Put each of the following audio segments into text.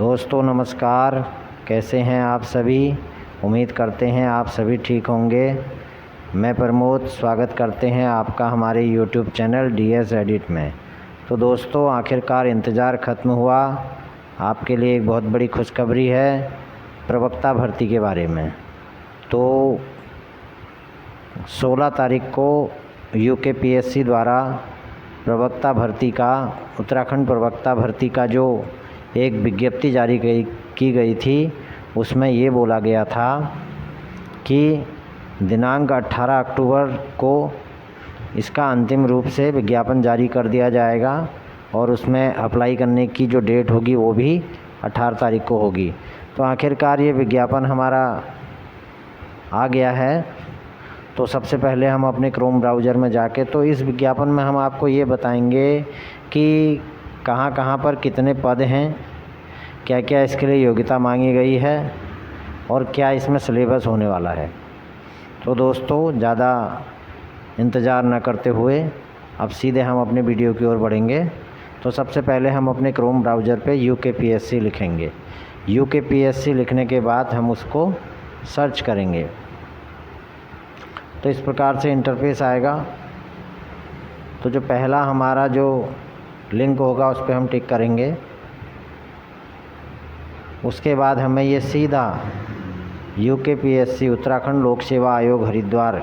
दोस्तों नमस्कार, कैसे हैं आप सभी। उम्मीद करते हैं आप सभी ठीक होंगे। मैं प्रमोद स्वागत करते हैं आपका हमारे YouTube चैनल DS एडिट में। तो दोस्तों आखिरकार इंतज़ार ख़त्म हुआ। आपके लिए एक बहुत बड़ी खुशखबरी है प्रवक्ता भर्ती के बारे में। तो 16 तारीख को UKPSC द्वारा प्रवक्ता भर्ती का उत्तराखंड प्रवक्ता भर्ती का जो एक विज्ञप्ति जारी की गई थी, उसमें ये बोला गया था कि दिनांक 18 अक्टूबर को इसका अंतिम रूप से विज्ञापन जारी कर दिया जाएगा और उसमें अप्लाई करने की जो डेट होगी वो भी 18 तारीख को होगी। तो आखिरकार ये विज्ञापन हमारा आ गया है। तो सबसे पहले हम अपने क्रोम ब्राउज़र में जाके तो इस विज्ञापन में हम आपको ये बताएंगे कि कहाँ कहाँ पर कितने पद हैं, क्या क्या इसके लिए योग्यता मांगी गई है और क्या इसमें सिलेबस होने वाला है। तो दोस्तों ज़्यादा इंतज़ार न करते हुए अब सीधे हम अपने वीडियो की ओर बढ़ेंगे। तो सबसे पहले हम अपने क्रोम ब्राउज़र पे UKPSC लिखेंगे। UKPSC लिखने के बाद हम उसको सर्च करेंगे तो इस प्रकार से इंटरफेस आएगा। तो जो पहला हमारा जो लिंक होगा उस पर हम टिक करेंगे। उसके बाद हमें ये सीधा UKPSC उत्तराखंड लोक सेवा आयोग हरिद्वार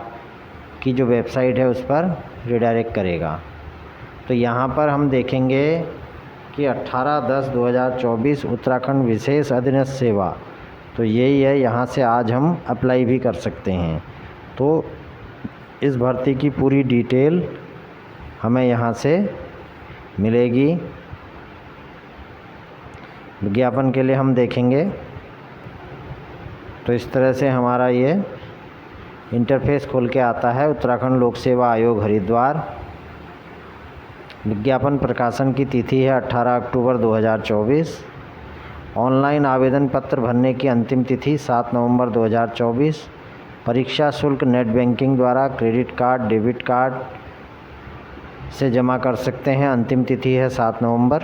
की जो वेबसाइट है उस पर रिडायरेक्ट करेगा। तो यहाँ पर हम देखेंगे कि 18/10/2024 उत्तराखंड विशेष अधीनस्थ सेवा, तो यही है। यहाँ से आज हम अप्लाई भी कर सकते हैं। तो इस भर्ती की पूरी डिटेल हमें यहाँ से मिलेगी। विज्ञापन के लिए हम देखेंगे तो इस तरह से हमारा ये इंटरफेस खोल के आता है। उत्तराखंड लोक सेवा आयोग हरिद्वार। विज्ञापन प्रकाशन की तिथि है 18 अक्टूबर 2024। ऑनलाइन आवेदन पत्र भरने की अंतिम तिथि 7 नवंबर 2024। परीक्षा शुल्क नेट बैंकिंग द्वारा क्रेडिट कार्ड डेबिट कार्ड से जमा कर सकते हैं। अंतिम तिथि है 7 नवंबर।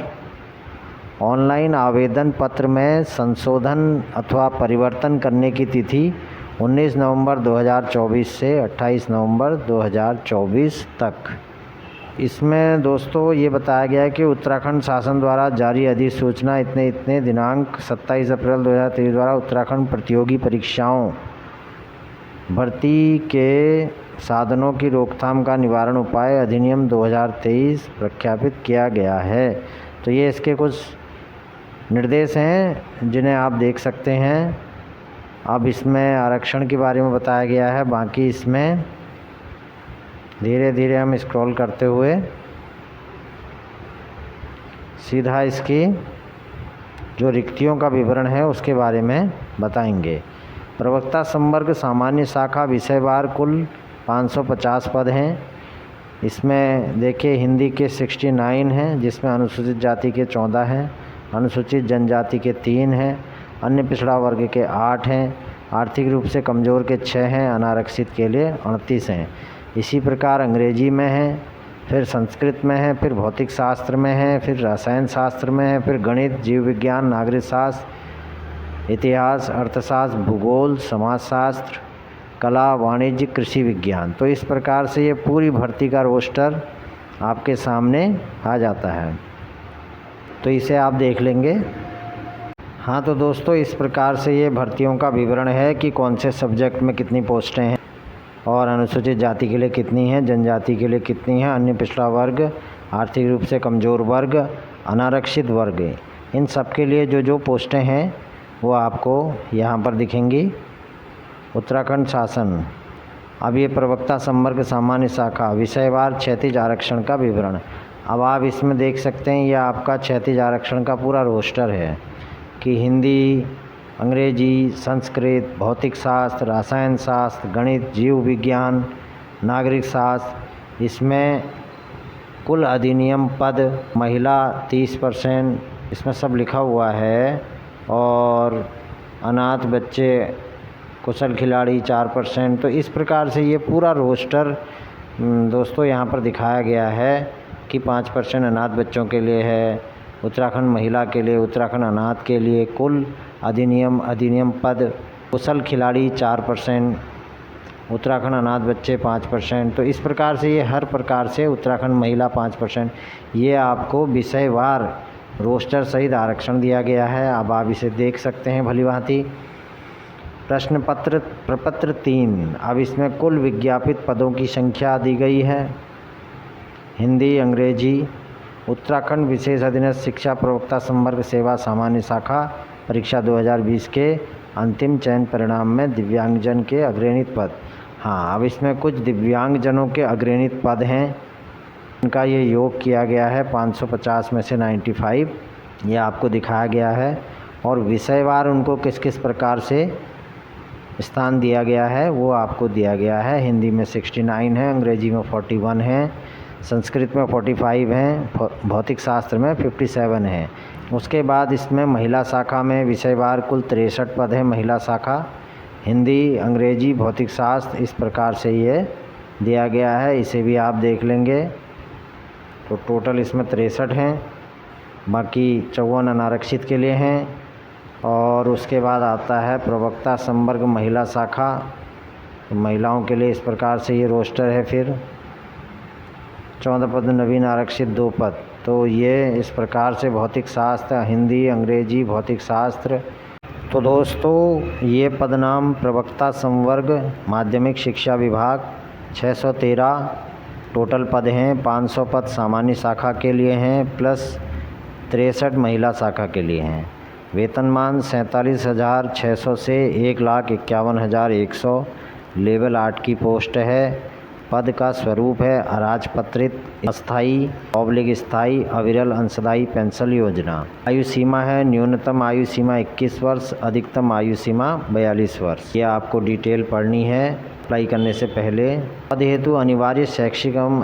ऑनलाइन आवेदन पत्र में संशोधन अथवा परिवर्तन करने की तिथि 19 नवंबर 2024 से 28 नवंबर 2024 तक। इसमें दोस्तों ये बताया गया है कि उत्तराखंड शासन द्वारा जारी अधिसूचना इतने दिनांक 27 अप्रैल 2023 द्वारा उत्तराखंड प्रतियोगी परीक्षाओं भर्ती के साधनों की रोकथाम का निवारण उपाय अधिनियम 2023 प्रख्यापित किया गया है। तो ये इसके कुछ निर्देश हैं जिन्हें आप देख सकते हैं। अब इसमें आरक्षण के बारे में बताया गया है। बाकी इसमें धीरे धीरे हम स्क्रॉल करते हुए सीधा इसकी जो रिक्तियों का विवरण है उसके बारे में बताएंगे। प्रवक्ता संवर्ग सामान्य शाखा विषयवार कुल 550 पद हैं। इसमें देखिए हिंदी के 69 हैं, जिसमें अनुसूचित जाति के 14 हैं, अनुसूचित जनजाति के 3 हैं, अन्य पिछड़ा वर्ग के 8 हैं, आर्थिक रूप से कमज़ोर के 6 हैं, अनारक्षित के लिए 38 हैं। इसी प्रकार अंग्रेजी में है, फिर संस्कृत में है, फिर भौतिक शास्त्र में है, फिर रसायन शास्त्र में है, फिर गणित, जीव विज्ञान, नागरिक शास्त्र, इतिहास, अर्थशास्त्र, भूगोल, समाजशास्त्र, कला, वाणिज्य, कृषि विज्ञान। तो इस प्रकार से ये पूरी भर्ती का रोस्टर आपके सामने आ जाता है। तो इसे आप देख लेंगे। हाँ तो दोस्तों इस प्रकार से ये भर्तियों का विवरण है कि कौन से सब्जेक्ट में कितनी पोस्टें हैं और अनुसूचित जाति के लिए कितनी हैं, जनजाति के लिए कितनी हैं, अन्य पिछड़ा वर्ग, आर्थिक रूप से कमज़ोर वर्ग, अनारक्षित वर्ग, इन सब के लिए जो जो पोस्टें हैं वो आपको यहाँ पर दिखेंगी। उत्तराखंड शासन। अब ये प्रवक्ता संवर्ग सामान्य शाखा विषयवार क्षैतिज आरक्षण का विवरण। अब आप इसमें देख सकते हैं यह आपका क्षैतिज आरक्षण का पूरा रोस्टर है कि हिंदी, अंग्रेजी, संस्कृत, भौतिक शास्त्र, रसायन शास्त्र, गणित, जीव विज्ञान, नागरिक शास्त्र, इसमें कुल अधिनियम पद, महिला 30%, इसमें सब लिखा हुआ है। और अनाथ बच्चे, कुशल खिलाड़ी 4%। तो इस प्रकार से ये पूरा रोस्टर दोस्तों यहाँ पर दिखाया गया है कि 5% अनाथ बच्चों के लिए है, उत्तराखंड महिला के लिए, उत्तराखंड अनाथ के लिए कुल अधिनियम पद, कुशल खिलाड़ी 4%, उत्तराखंड अनाथ बच्चे 5%। तो इस प्रकार से ये हर प्रकार से उत्तराखंड महिला 5%, ये आपको विषयवार रोस्टर सहित आरक्षण दिया गया है। अब आप इसे देख सकते हैं भलीभांति। प्रपत्र 3, अब इसमें कुल विज्ञापित पदों की संख्या दी गई है। हिंदी, अंग्रेजी, उत्तराखंड विशेष अधीनस्थ शिक्षा प्रवक्ता संवर्ग सेवा सामान्य शाखा परीक्षा 2020 के अंतिम चयन परिणाम में दिव्यांगजन के अग्रणी पद। हाँ, अब इसमें कुछ दिव्यांगजनों के अग्रणी पद हैं, उनका ये योग किया गया है 550 में से 95, ये आपको दिखाया गया है। और विषयवार उनको किस किस प्रकार से स्थान दिया गया है वो आपको दिया गया है। हिंदी में 69 है, अंग्रेजी में 41 है, संस्कृत में 45 हैं, भौतिक शास्त्र में 57 है। उसके बाद इसमें महिला शाखा में विषयवार कुल 63 पद हैं। महिला शाखा हिंदी, अंग्रेजी, भौतिक शास्त्र, इस प्रकार से ये दिया गया है, इसे भी आप देख लेंगे। तो टोटल इसमें 63 हैं, बाकी 54 अनारक्षित के लिए हैं। और उसके बाद आता है प्रवक्ता संवर्ग महिला शाखा, तो महिलाओं के लिए इस प्रकार से ये रोस्टर है। फिर 14 पद नवीन आरक्षित 2 पद, तो ये इस प्रकार से भौतिक शास्त्र, हिंदी, अंग्रेजी, भौतिक शास्त्र। तो दोस्तों ये पदनाम प्रवक्ता संवर्ग माध्यमिक शिक्षा विभाग 613 टोटल पद हैं। 500 पद सामान्य शाखा के लिए हैं प्लस 63 महिला शाखा के लिए हैं। वेतनमान 47,600 से 1,51,100 लेवल 8 की पोस्ट है। पद का स्वरूप है अराजपत्रित अस्थाई स्थाई अविरल अंशदायी पेंशन योजना। आयु सीमा है, न्यूनतम आयु सीमा 21 वर्ष, अधिकतम आयु सीमा 42 वर्ष। यह आपको डिटेल पढ़नी है अप्लाई करने से पहले। पद हेतु अनिवार्य शैक्षिक एवं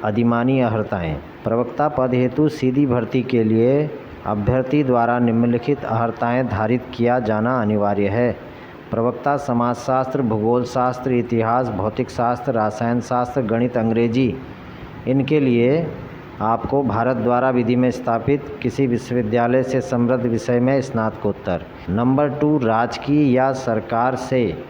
अधिमानी अर्हताएँ। प्रवक्ता पद हेतु सीधी भर्ती के लिए अभ्यर्थी द्वारा निम्नलिखित अर्हताएँ धारित किया जाना अनिवार्य है। प्रवक्ता समाजशास्त्र, भूगोल शास्त्र, इतिहास, भौतिक शास्त्र, रसायन शास्त्र, गणित, अंग्रेजी, इनके लिए आपको भारत द्वारा विधि में स्थापित किसी विश्वविद्यालय से समृद्ध विषय में स्नातकोत्तर। नंबर 2, राजकीय या सरकार से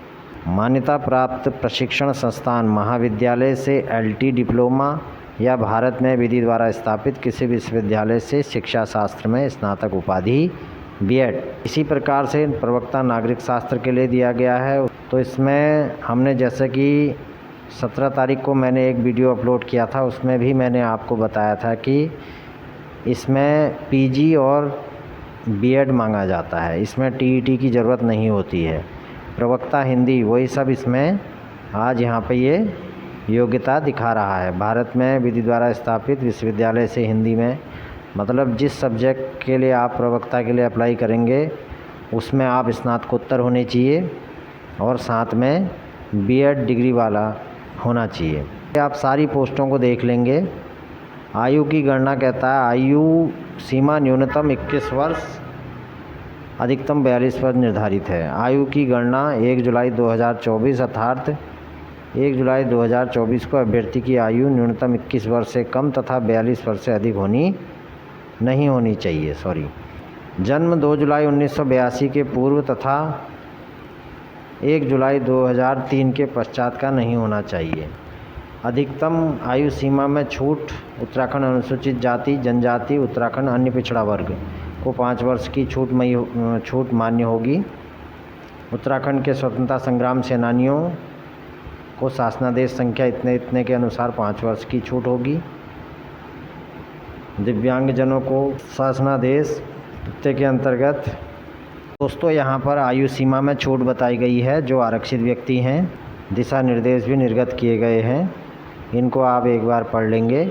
मान्यता प्राप्त प्रशिक्षण संस्थान महाविद्यालय से LT डिप्लोमा या भारत में विधि द्वारा स्थापित किसी विश्वविद्यालय से शिक्षा शास्त्र में स्नातक उपाधि B.Ed। इसी प्रकार से प्रवक्ता नागरिक शास्त्र के लिए दिया गया है। तो इसमें हमने जैसे कि 17 तारीख को मैंने एक वीडियो अपलोड किया था, उसमें भी मैंने आपको बताया था कि इसमें PG और B.Ed मांगा जाता है, इसमें TET की ज़रूरत नहीं होती है। प्रवक्ता हिंदी, वही सब इसमें आज यहाँ पे ये योग्यता दिखा रहा है। भारत में विधि द्वारा स्थापित विश्वविद्यालय से हिंदी में, मतलब जिस सब्जेक्ट के लिए आप प्रवक्ता के लिए अप्लाई करेंगे उसमें आप स्नातकोत्तर होने चाहिए और साथ में B.Ed डिग्री वाला होना चाहिए। आप सारी पोस्टों को देख लेंगे। आयु की गणना कहता है आयु सीमा न्यूनतम 21 वर्ष, अधिकतम 42 वर्ष निर्धारित है। आयु की गणना 1 जुलाई 2024 अर्थात 1 जुलाई 2024 को अभ्यर्थी की आयु न्यूनतम 21 वर्ष से कम तथा 42 वर्ष से अधिक नहीं होनी चाहिए। जन्म 2 जुलाई 1982 के पूर्व तथा 1 जुलाई 2003 के पश्चात का नहीं होना चाहिए। अधिकतम आयु सीमा में छूट उत्तराखंड अनुसूचित जाति जनजाति, उत्तराखंड अन्य पिछड़ा वर्ग को 5 वर्ष की छूट मान्य होगी। उत्तराखंड के स्वतंत्रता संग्राम सेनानियों को शासनादेश संख्या इतने इतने के अनुसार 5 वर्ष की छूट होगी। दिव्यांगजनों को शासनादेश इतने के अंतर्गत दोस्तों यहाँ पर आयु सीमा में छूट बताई गई है। जो आरक्षित व्यक्ति हैं, दिशा निर्देश भी निर्गत किए गए हैं, इनको आप एक बार पढ़ लेंगे।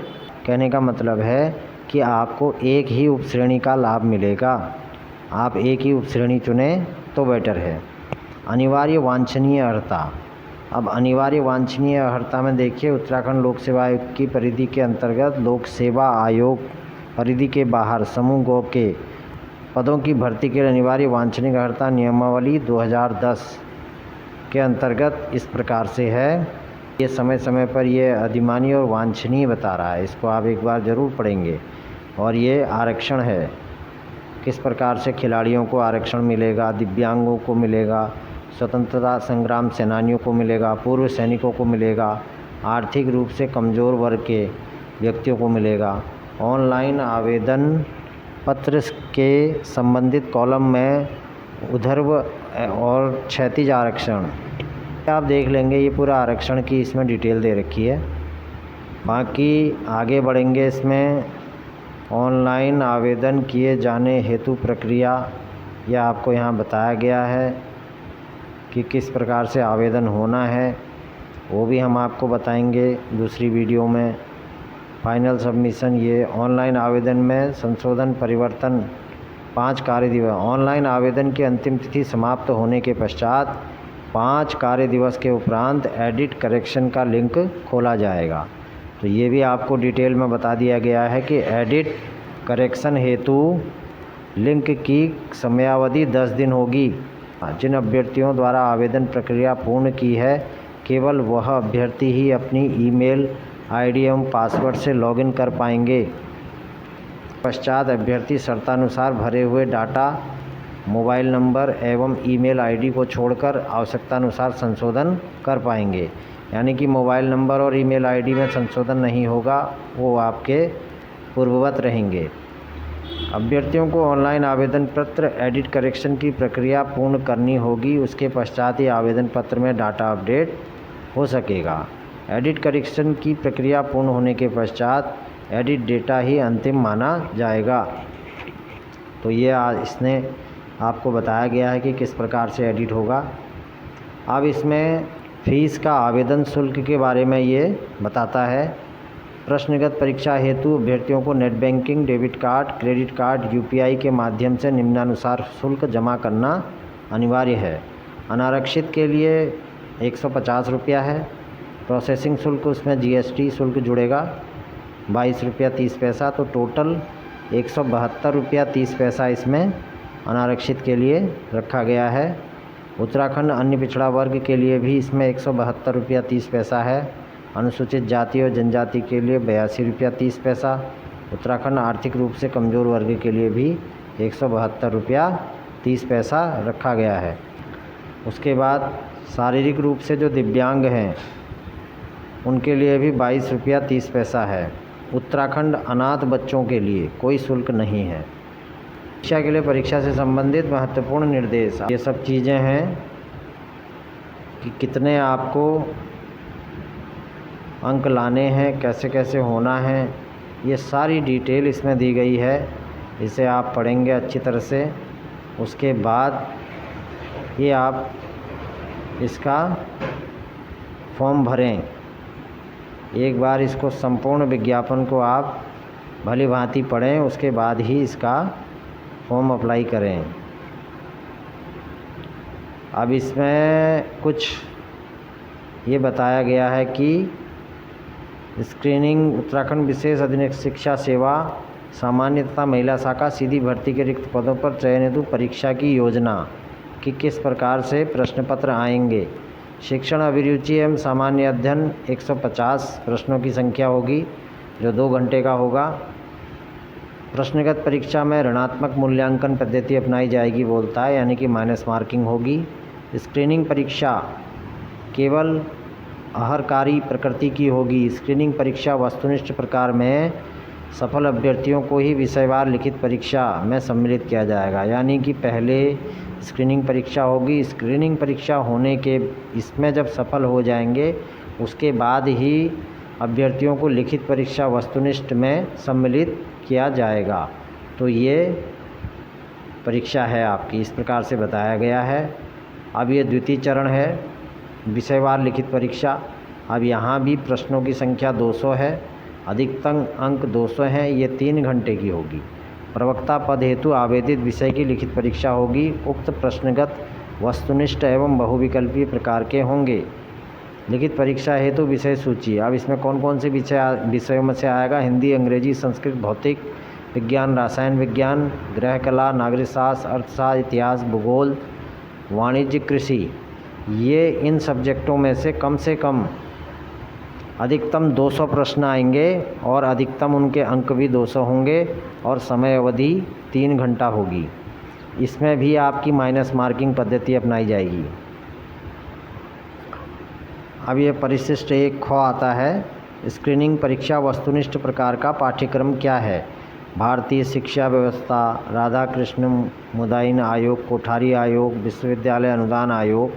कहने का मतलब है कि आपको एक ही उपश्रेणी का लाभ मिलेगा। आप एक ही उपश्रेणी चुने तो बेटर है। अनिवार्य वांछनीय अर्हता। अब अनिवार्य वांछनीय अर्हता में देखिए, उत्तराखंड लोक सेवा आयोग की परिधि के अंतर्गत लोक सेवा आयोग परिधि के बाहर समूह गो के पदों की भर्ती के लिए अनिवार्य वांछनीय अर्हता नियमावली 2010 के अंतर्गत इस प्रकार से है। ये समय समय पर ये अधिमानी और वांछनीय बता रहा है, इसको आप एक बार ज़रूर पढ़ेंगे। और ये आरक्षण है, किस प्रकार से खिलाड़ियों को आरक्षण मिलेगा, दिव्यांगों को मिलेगा, स्वतंत्रता संग्राम सेनानियों को मिलेगा, पूर्व सैनिकों को मिलेगा, आर्थिक रूप से कमज़ोर वर्ग के व्यक्तियों को मिलेगा। ऑनलाइन आवेदन पत्र के संबंधित कॉलम में ऊर्ध्व और क्षैतिज आरक्षण आप देख लेंगे, ये पूरा आरक्षण की इसमें डिटेल दे रखी है। बाकी आगे बढ़ेंगे, इसमें ऑनलाइन आवेदन किए जाने हेतु प्रक्रिया यह आपको यहाँ बताया गया है कि किस प्रकार से आवेदन होना है, वो भी हम आपको बताएंगे दूसरी वीडियो में। फाइनल सबमिशन, ये ऑनलाइन आवेदन में संशोधन परिवर्तन 5 कार्य दिवस। ऑनलाइन आवेदन की अंतिम तिथि समाप्त होने के पश्चात 5 कार्य दिवस के उपरांत एडिट करेक्शन का लिंक खोला जाएगा। तो ये भी आपको डिटेल में बता दिया गया है कि एडिट करेक्शन हेतु लिंक की समयावधि 10 दिन होगी। जिन अभ्यर्थियों द्वारा आवेदन प्रक्रिया पूर्ण की है, केवल वह अभ्यर्थी ही अपनी ईमेल आईडी एवं पासवर्ड से लॉगिन कर पाएंगे। पश्चात अभ्यर्थी शर्तानुसार भरे हुए डाटा, मोबाइल नंबर एवं ईमेल आईडी को छोड़कर आवश्यकतानुसार संशोधन कर पाएंगे। यानी कि मोबाइल नंबर और ईमेल आईडी में संशोधन नहीं होगा, वो आपके पूर्ववत रहेंगे। अभ्यर्थियों को ऑनलाइन आवेदन पत्र एडिट करेक्शन की प्रक्रिया पूर्ण करनी होगी, उसके पश्चात ही आवेदन पत्र में डाटा अपडेट हो सकेगा। एडिट करेक्शन की प्रक्रिया पूर्ण होने के पश्चात एडिट डेटा ही अंतिम माना जाएगा। तो ये इसने आपको बताया गया है कि किस प्रकार से एडिट होगा। अब इसमें फ़ीस का आवेदन शुल्क के बारे में ये बताता है। प्रश्नगत परीक्षा हेतु अभ्यर्थियों को net banking, debit card, credit card, UPI के माध्यम से निम्नानुसार शुल्क जमा करना अनिवार्य है। अनारक्षित के लिए 150 रुपया है। प्रोसेसिंग शुल्क, उसमें जीएसटी शुल्क जुड़ेगा 22 रुपया 30 पैसा, तो टोटल 172 रुपया 30 पैसा इसमें अनारक्षित के लिए रखा गया है। उत्तराखंड अन्य पिछड़ा वर्ग के लिए भी इसमें 172 रुपया 30 पैसा है। अनुसूचित जाति और जनजाति के लिए 82 रुपया 30 पैसा। उत्तराखंड आर्थिक रूप से कमज़ोर वर्ग के लिए भी 172 रुपया 30 पैसा रखा गया है। उसके बाद शारीरिक रूप से जो दिव्यांग हैं उनके लिए भी 22 रुपया 30 पैसा है। उत्तराखंड अनाथ बच्चों के लिए कोई शुल्क नहीं है। शिक्षा के लिए परीक्षा से संबंधित महत्वपूर्ण निर्देश, ये सब चीज़ें हैं कि कितने आपको अंक लाने हैं, कैसे कैसे होना है, ये सारी डिटेल इसमें दी गई है। इसे आप पढ़ेंगे अच्छी तरह से। उसके बाद ये आप इसका फॉर्म भरें। एक बार इसको संपूर्ण विज्ञापन को आप भली भांति पढ़ें, उसके बाद ही इसका फॉर्म अप्लाई करें। अब इसमें कुछ ये बताया गया है कि स्क्रीनिंग उत्तराखंड विशेष अधीनस्थ शिक्षा सेवा सामान्य तथा महिला शाखा सीधी भर्ती के रिक्त पदों पर चयन हेतु परीक्षा की योजना कि किस प्रकार से प्रश्न पत्र आएंगे। शिक्षण अभिरुचि एवं सामान्य अध्ययन 150 प्रश्नों की संख्या होगी, जो 2 घंटे का होगा। प्रश्नगत परीक्षा में ऋणात्मक मूल्यांकन पद्धति अपनाई जाएगी बोलता है, यानी कि माइनस मार्किंग होगी। स्क्रीनिंग परीक्षा केवल अहरकारी प्रकृति की होगी। स्क्रीनिंग परीक्षा वस्तुनिष्ठ प्रकार में सफल अभ्यर्थियों को ही विषयवार लिखित परीक्षा में सम्मिलित किया जाएगा। यानी कि पहले स्क्रीनिंग परीक्षा होगी, स्क्रीनिंग परीक्षा होने के इसमें जब सफल हो जाएंगे उसके बाद ही अभ्यर्थियों को लिखित परीक्षा वस्तुनिष्ठ में सम्मिलित किया जाएगा। तो ये परीक्षा है आपकी, इस प्रकार से बताया गया है। अब ये द्वितीय चरण है, विषयवार लिखित परीक्षा। अब यहाँ भी प्रश्नों की संख्या 200 है, अधिकतम अंक 200 हैं। ये 3 घंटे की होगी। प्रवक्ता पद हेतु आवेदित विषय की लिखित परीक्षा होगी। उक्त प्रश्नगत वस्तुनिष्ठ एवं बहुविकल्पीय प्रकार के होंगे। लिखित परीक्षा हेतु विषय सूची। अब इसमें कौन कौन से विषयों में से आएगा? हिंदी, अंग्रेजी, संस्कृत, भौतिक विज्ञान, रसायन विज्ञान, गृह कला, नागरिक शास्त्र, अर्थशास्त्र, इतिहास, भूगोल, वाणिज्य, कृषि। ये इन सब्जेक्टों में से कम अधिकतम 200 प्रश्न आएंगे और अधिकतम उनके अंक भी 200 होंगे और समय अवधि 3 घंटा होगी। इसमें भी आपकी माइनस मार्किंग पद्धति अपनाई जाएगी। अब ये परिशिष्ट 1 ख आता है। स्क्रीनिंग परीक्षा वस्तुनिष्ठ प्रकार का पाठ्यक्रम क्या है? भारतीय शिक्षा व्यवस्था, राधाकृष्ण मुदायिन आयोग, कोठारी आयोग, विश्वविद्यालय अनुदान आयोग,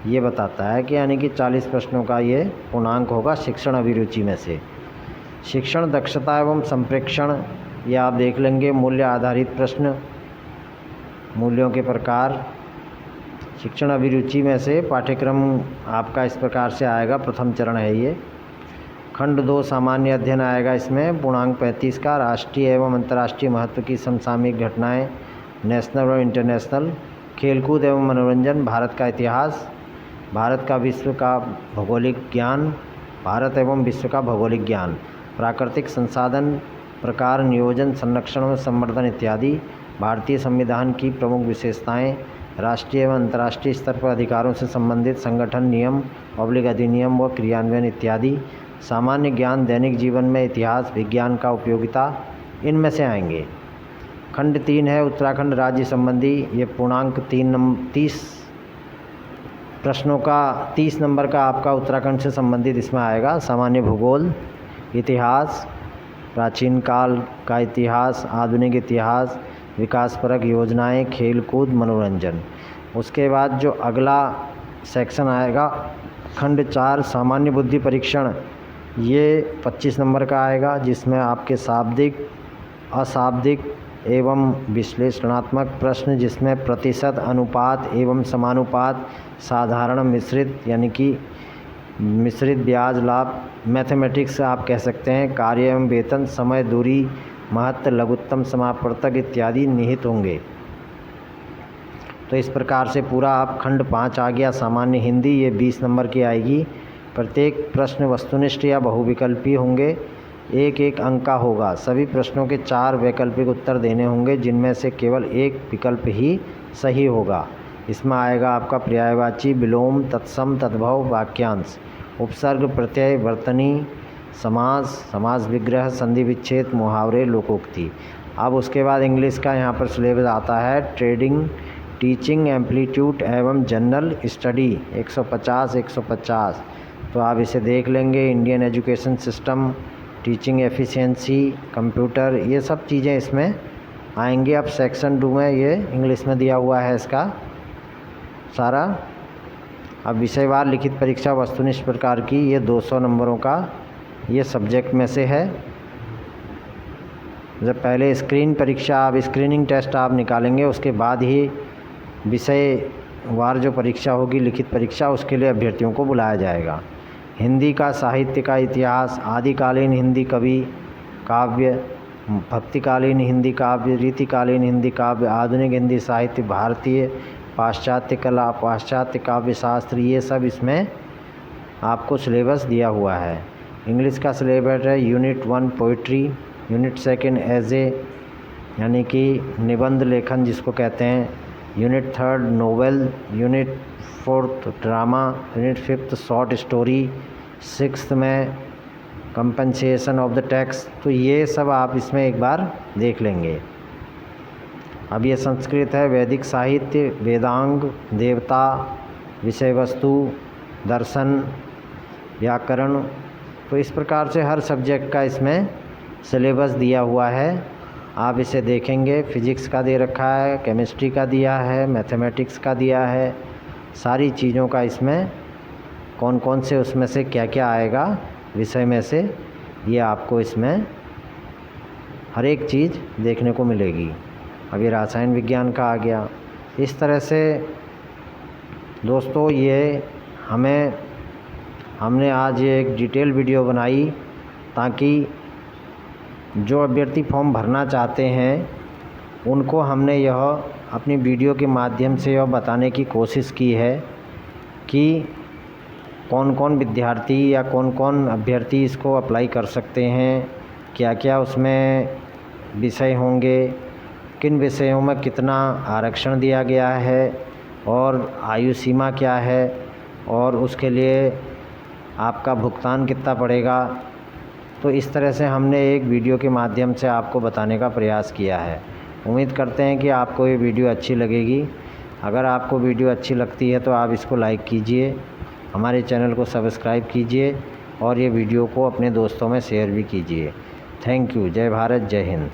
ये बताता है कि यानी कि 40 प्रश्नों का ये पूर्णांक होगा शिक्षण अभिरुचि में से। शिक्षण दक्षता एवं संप्रेक्षण, ये आप देख लेंगे। मूल्य आधारित प्रश्न, मूल्यों के प्रकार। शिक्षण अभिरुचि में से पाठ्यक्रम आपका इस प्रकार से आएगा। प्रथम चरण है ये। खंड 2 सामान्य अध्ययन आएगा इसमें, पूर्णांक 35 का। राष्ट्रीय एवं अंतर्राष्ट्रीय महत्व की समसामयिक घटनाएं, नेशनल और इंटरनेशनल। खेलकूद एवं मनोरंजन, भारत का इतिहास, भारत का विश्व का भौगोलिक ज्ञान, भारत एवं विश्व का भौगोलिक ज्ञान। प्राकृतिक संसाधन, प्रकार, नियोजन, संरक्षण व संवर्धन इत्यादि। भारतीय संविधान की प्रमुख विशेषताएं, राष्ट्रीय एवं अंतर्राष्ट्रीय स्तर पर अधिकारों से संबंधित संगठन, नियम, अधिनियम व क्रियान्वयन इत्यादि। सामान्य ज्ञान, दैनिक जीवन में इतिहास, विज्ञान का उपयोगिता, इनमें से आएंगे। खंड 3 है उत्तराखंड राज्य संबंधी, ये पूर्णांक 30 प्रश्नों का 30 नंबर का आपका उत्तराखंड से संबंधित इसमें आएगा। सामान्य भूगोल, इतिहास, प्राचीन काल का इतिहास, आधुनिक इतिहास, विकासपरक योजनाएं, खेलकूद, मनोरंजन। उसके बाद जो अगला सेक्शन आएगा खंड 4 सामान्य बुद्धि परीक्षण, ये 25 नंबर का आएगा, जिसमें आपके शाब्दिक, अशाब्दिक एवं विश्लेषणात्मक प्रश्न, जिसमें प्रतिशत, अनुपात एवं समानुपात, साधारण, मिश्रित यानी कि मिश्रित ब्याज लाभ, मैथमेटिक्स आप कह सकते हैं, कार्य एवं वेतन, समय, दूरी, महत्व, लघुत्तम समापवर्तक इत्यादि निहित होंगे। तो इस प्रकार से पूरा आप खंड 5 आ गया। सामान्य हिंदी, ये 20 नंबर की आएगी। प्रत्येक प्रश्न वस्तुनिष्ठ या बहुविकल्पी होंगे। एक अंक का होगा। सभी प्रश्नों के 4 वैकल्पिक उत्तर देने होंगे, जिनमें से केवल एक विकल्प ही सही होगा। इसमें आएगा आपका पर्यायवाची, विलोम, तत्सम, तद्भव, वाक्यांश, उपसर्ग, प्रत्यय, वर्तनी, समास, समास विग्रह, संधि विच्छेद, मुहावरे, लोकोक्ति। अब उसके बाद इंग्लिश का यहाँ पर सिलेबस आता है। ट्रेडिंग, टीचिंग, एम्पलीट्यूड एवं जनरल स्टडी 150। तो आप इसे देख लेंगे। Indian education system, teaching efficiency, computer, ये सब चीज़ें इसमें आएंगे। अब सेक्शन 2 में ये इंग्लिश में दिया हुआ है इसका सारा। अब विषयवार लिखित परीक्षा वस्तुनिष्ठ प्रकार की, ये 200 नंबरों का ये सब्जेक्ट में से है। जब पहले स्क्रीन परीक्षा, आप स्क्रीनिंग टेस्ट आप निकालेंगे, उसके बाद ही विषयवार जो परीक्षा होगी लिखित परीक्षा, उसके लिए अभ्यर्थियों को बुलाया जाएगा। हिंदी का साहित्य का इतिहास, आदिकालीन हिंदी कवि काव्य, भक्तिकालीन हिंदी काव्य, रीतिकालीन हिंदी काव्य, आधुनिक हिंदी साहित्य, भारतीय पाश्चात्य कला, पाश्चात्य काव्य शास्त्र, ये सब इसमें आपको सिलेबस दिया हुआ है। इंग्लिश का सिलेबस है यूनिट 1 पोइट्री, यूनिट 2 एजे यानी कि निबंध लेखन जिसको कहते हैं, unit 3 novel, unit 4 drama, unit 5 short story, 6 में कंपनसेशन ऑफ द टैक्स। तो ये सब आप इसमें एक बार देख लेंगे। अब ये संस्कृत है, वैदिक साहित्य, वेदांग, देवता, विषय वस्तु, दर्शन, व्याकरण। तो इस प्रकार से हर सब्जेक्ट का इसमें सिलेबस दिया हुआ है। आप इसे देखेंगे। फिजिक्स का दे रखा है, केमिस्ट्री का दिया है, मैथमेटिक्स का दिया है, सारी चीज़ों का इसमें कौन कौन से उसमें से क्या क्या आएगा विषय में से, ये आपको इसमें हर एक चीज़ देखने को मिलेगी। अभी रासायन विज्ञान का आ गया। इस तरह से दोस्तों ये हमने आज ये एक डिटेल वीडियो बनाई ताकि जो अभ्यर्थी फॉर्म भरना चाहते हैं उनको हमने यह अपनी वीडियो के माध्यम से यह बताने की कोशिश की है कि कौन कौन विद्यार्थी या कौन कौन अभ्यर्थी इसको अप्लाई कर सकते हैं, क्या क्या उसमें विषय होंगे, किन विषयों में कितना आरक्षण दिया गया है और आयु सीमा क्या है, और उसके लिए आपका भुगतान कितना पड़ेगा। तो इस तरह से हमने एक वीडियो के माध्यम से आपको बताने का प्रयास किया है। उम्मीद करते हैं कि आपको ये वीडियो अच्छी लगेगी। अगर आपको वीडियो अच्छी लगती है तो आप इसको लाइक कीजिए, हमारे चैनल को सब्सक्राइब कीजिए और ये वीडियो को अपने दोस्तों में शेयर भी कीजिए। Thank you. जय भारत, जय हिंद।